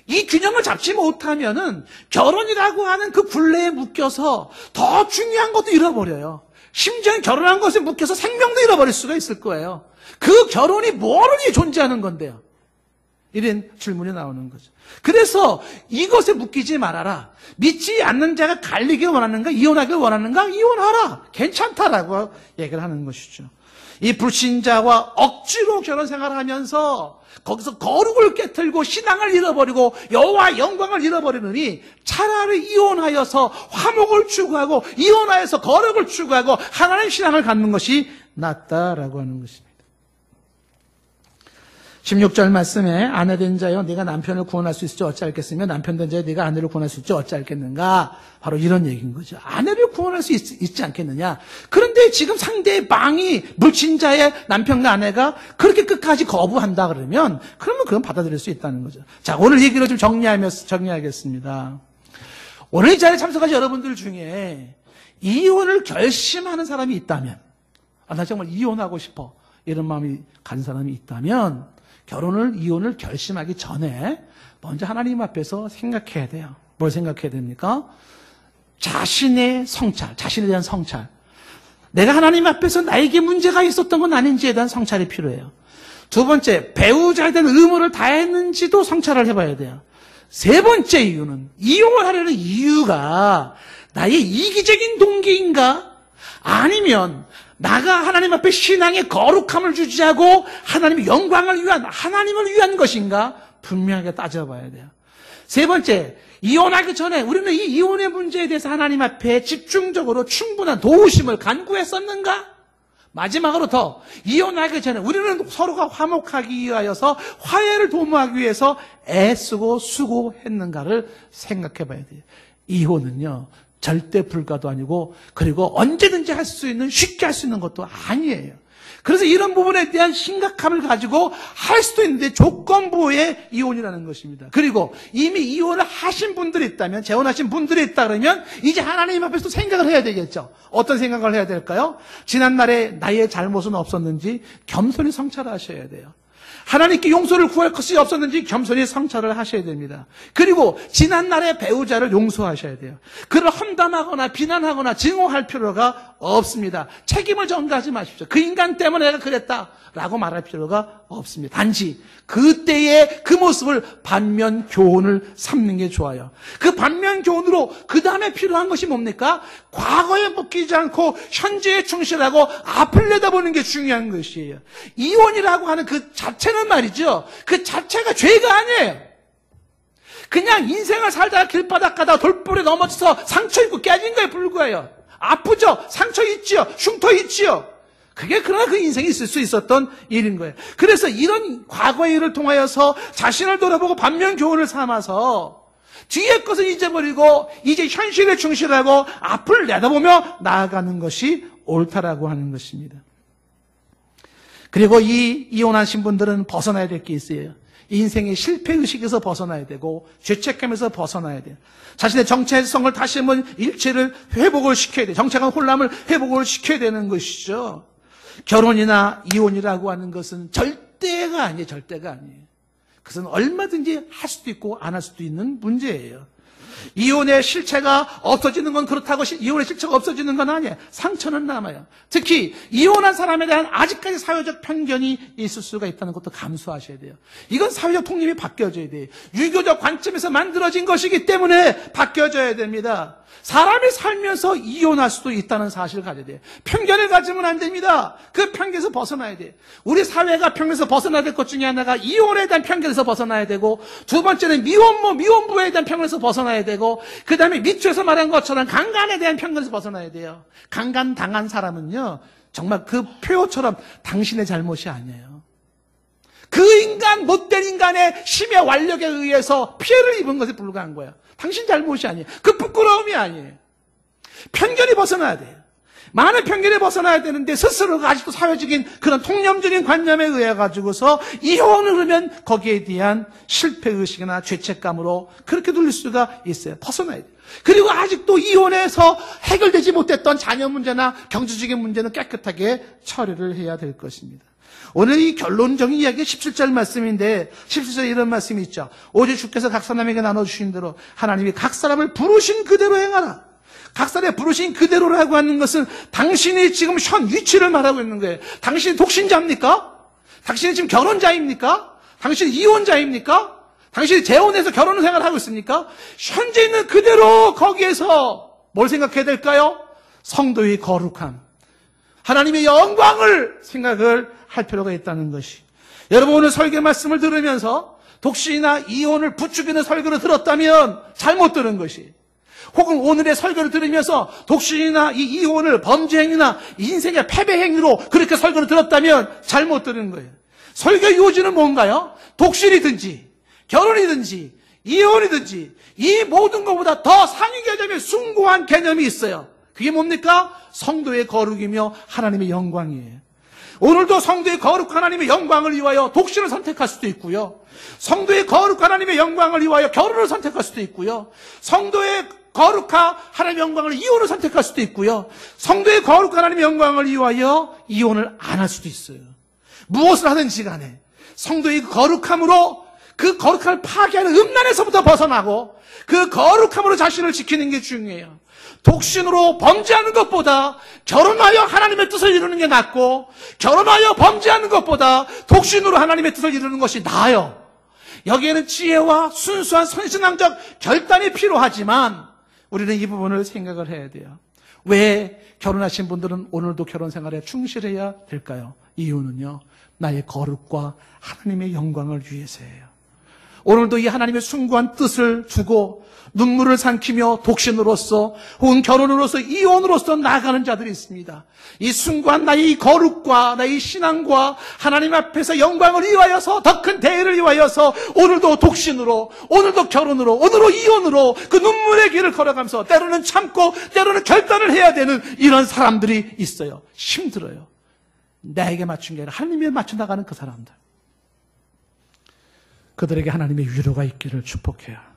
이 균형을 잡지 못하면은 결혼이라고 하는 그 굴레에 묶여서 더 중요한 것도 잃어버려요. 심지어 결혼한 것에 묶여서 생명도 잃어버릴 수가 있을 거예요. 그 결혼이 뭐를 위해 존재하는 건데요? 이런 질문이 나오는 거죠. 그래서 이것에 묶이지 말아라. 믿지 않는 자가 갈리길 원하는가? 이혼하길 원하는가? 이혼하라. 괜찮다라고 얘기를 하는 것이죠. 이 불신자와 억지로 결혼 생활을 하면서 거기서 거룩을 깨틀고 신앙을 잃어버리고 여호와의 영광을 잃어버리느니 차라리 이혼하여서 화목을 추구하고 이혼하여서 거룩을 추구하고 하나님의 신앙을 갖는 것이 낫다라고 하는 것입니다. 16절 말씀에 아내된 자여 네가 남편을 구원할 수 있을지 어찌알겠으며 남편된 자여 네가 아내를 구원할 수 있을지 어찌알겠는가. 바로 이런 얘기인 거죠. 아내를 구원할 수 있지 않겠느냐. 그런데 지금 상대의 방이 불신자의 남편과 아내가 그렇게 끝까지 거부한다 그러면 그건 받아들일 수 있다는 거죠. 자, 오늘 얘기를 좀 정리하겠습니다. 오늘 이 자리에 참석하신 여러분들 중에 이혼을 결심하는 사람이 있다면 나 정말 이혼하고 싶어 이런 마음이 간 사람이 있다면 이혼을 결심하기 전에 먼저 하나님 앞에서 생각해야 돼요. 뭘 생각해야 됩니까? 자신의 성찰, 자신에 대한 성찰. 내가 하나님 앞에서 나에게 문제가 있었던 건 아닌지에 대한 성찰이 필요해요. 두 번째, 배우자에 대한 의무를 다했는지도 성찰을 해봐야 돼요. 세 번째 이유는 이혼을 하려는 이유가 나의 이기적인 동기인가? 아니면 나가 하나님 앞에 신앙의 거룩함을 유지하고 하나님의 영광을 위한 하나님을 위한 것인가 분명하게 따져봐야 돼요. 세 번째, 이혼하기 전에 우리는 이 이혼의 문제에 대해서 하나님 앞에 집중적으로 충분한 도우심을 간구했었는가? 마지막으로 더 이혼하기 전에 우리는 서로가 화목하기 위하여서 화해를 도모하기 위해서 애쓰고 수고했는가를 생각해 봐야 돼요. 이혼은요 절대 불가도 아니고 그리고 언제든지 할 수 있는 쉽게 할 수 있는 것도 아니에요. 그래서 이런 부분에 대한 심각함을 가지고 할 수도 있는데 조건부의 이혼이라는 것입니다. 그리고 이미 이혼을 하신 분들이 있다면 재혼하신 분들이 있다 그러면 이제 하나님 앞에서 생각을 해야 되겠죠. 어떤 생각을 해야 될까요? 지난날에 나의 잘못은 없었는지 겸손히 성찰하셔야 돼요. 하나님께 용서를 구할 것이 없었는지 겸손히 성찰을 하셔야 됩니다. 그리고 지난날의 배우자를 용서하셔야 돼요. 그를 험담하거나 비난하거나 증오할 필요가 없습니다. 책임을 전가하지 마십시오. 그 인간 때문에 내가 그랬다라고 말할 필요가 없습니다. 단지 그때의 그 모습을 반면 교훈을 삼는 게 좋아요. 그 반면 교훈으로 그 다음에 필요한 것이 뭡니까? 과거에 묶이지 않고 현재에 충실하고 앞을 내다보는 게 중요한 것이에요. 이혼이라고 하는 그 자체는 말이죠. 그 자체가 죄가 아니에요. 그냥 인생을 살다가 길바닥 가다가 돌불에 넘어져서 상처 입고 깨진 거에 불과해요. 아프죠? 상처 있지요? 흉터 있지요? 그러나 그 인생이 있을 수 있었던 일인 거예요. 그래서 이런 과거의 일을 통하여서 자신을 돌아보고 반면 교훈을 삼아서 뒤의 것을 잊어버리고 이제 현실에 충실하고 앞을 내다보며 나아가는 것이 옳다라고 하는 것입니다. 그리고 이 이혼하신 분들은 벗어나야 될 게 있어요. 인생의 실패의식에서 벗어나야 되고 죄책감에서 벗어나야 돼요. 자신의 정체성을 다시 한번 일체를 회복을 시켜야 돼요. 정체감 혼란을 회복을 시켜야 되는 것이죠. 결혼이나 이혼이라고 하는 것은 절대가 아니에요. 절대가 아니에요. 그것은 얼마든지 할 수도 있고 안 할 수도 있는 문제예요. 이혼의 실체가 없어지는 건 그렇다고 이혼의 실체가 없어지는 건 아니에요. 상처는 남아요. 특히 이혼한 사람에 대한 아직까지 사회적 편견이 있을 수가 있다는 것도 감수하셔야 돼요. 이건 사회적 통념이 바뀌어져야 돼요. 유교적 관점에서 만들어진 것이기 때문에 바뀌어져야 됩니다. 사람이 살면서 이혼할 수도 있다는 사실을 가져야 돼요. 편견을 가지면 안 됩니다. 그 편견에서 벗어나야 돼요. 우리 사회가 편견에서 벗어나야 될 것 중에 하나가 이혼에 대한 편견에서 벗어나야 되고 두 번째는 미혼모에 대한 편견에서 벗어나야 벗어나야 되고, 그 다음에 밑줄에서 말한 것처럼 강간에 대한 편견에서 벗어나야 돼요. 강간 당한 사람은요, 정말 그 표처럼 당신의 잘못이 아니에요. 그 인간, 못된 인간의 심의 완력에 의해서 피해를 입은 것에 불과한 거예요. 당신 잘못이 아니에요. 그 부끄러움이 아니에요. 편견이 벗어나야 돼요. 많은 편견에 벗어나야 되는데 스스로가 아직도 사회적인 그런 통념적인 관념에 의해 가지고서 이혼을 하면 거기에 대한 실패의식이나 죄책감으로 그렇게 돌릴 수가 있어요. 벗어나야 돼요. 그리고 아직도 이혼해서 해결되지 못했던 자녀 문제나 경제적인 문제는 깨끗하게 처리를 해야 될 것입니다. 오늘 이 결론적인 이야기가 17절 말씀인데 17절에 이런 말씀이 있죠. 오직 주께서 각 사람에게 나눠주신 대로 하나님이 각 사람을 부르신 그대로 행하라. 각 사람의 부르신 그대로라고 하는 것은 당신이 지금 현 위치를 말하고 있는 거예요. 당신이 독신자입니까? 당신이 지금 결혼자입니까? 당신이 이혼자입니까? 당신이 재혼해서 결혼 생활을 하고 있습니까? 현재 있는 그대로 거기에서 뭘 생각해야 될까요? 성도의 거룩함, 하나님의 영광을 생각을 할 필요가 있다는 것이. 여러분 오늘 설교 말씀을 들으면서 독신이나 이혼을 부추기는 설교를 들었다면 잘못 들은 것이, 혹은 오늘의 설교를 들으면서 독신이나 이 이혼을 범죄행위나 인생의 패배행위로 그렇게 설교를 들었다면 잘못 들은 거예요. 설교 요지는 뭔가요? 독신이든지 결혼이든지 이혼이든지 이 모든 것보다 더 상위 개념의 숭고한 개념이 있어요. 그게 뭡니까? 성도의 거룩이며 하나님의 영광이에요. 오늘도 성도의 거룩한 하나님의 영광을 위하여 독신을 선택할 수도 있고요, 성도의 거룩한 하나님의 영광을 위하여 결혼을 선택할 수도 있고요, 성도의 거룩한 하나님의 영광을 이혼을 선택할 수도 있고요, 성도의 거룩한 하나님의 영광을 위하여 이혼을 안 할 수도 있어요. 무엇을 하든지 간에 성도의 거룩함으로 그 거룩함을 파괴하는 음란에서부터 벗어나고 그 거룩함으로 자신을 지키는 게 중요해요. 독신으로 범죄하는 것보다 결혼하여 하나님의 뜻을 이루는 게 낫고, 결혼하여 범죄하는 것보다 독신으로 하나님의 뜻을 이루는 것이 나아요. 여기에는 지혜와 순수한 선신앙적 결단이 필요하지만 우리는 이 부분을 생각을 해야 돼요. 왜 결혼하신 분들은 오늘도 결혼 생활에 충실해야 될까요? 이유는요, 나의 거룩과 하나님의 영광을 위해서예요. 오늘도 이 하나님의 숭고한 뜻을 두고 눈물을 삼키며 독신으로서 혹은 결혼으로서 이혼으로서 나아가는 자들이 있습니다. 이 숭고한 나의 거룩과 나의 신앙과 하나님 앞에서 영광을 위하여서, 더 큰 대의를 위하여서 오늘도 독신으로, 오늘도 결혼으로, 오늘도 이혼으로 그 눈물의 길을 걸어가면서 때로는 참고 때로는 결단을 해야 되는 이런 사람들이 있어요. 힘들어요. 나에게 맞춘 게 아니라 하나님에 맞춰 나가는 그 사람들, 그들에게 하나님의 위로가 있기를 축복해요.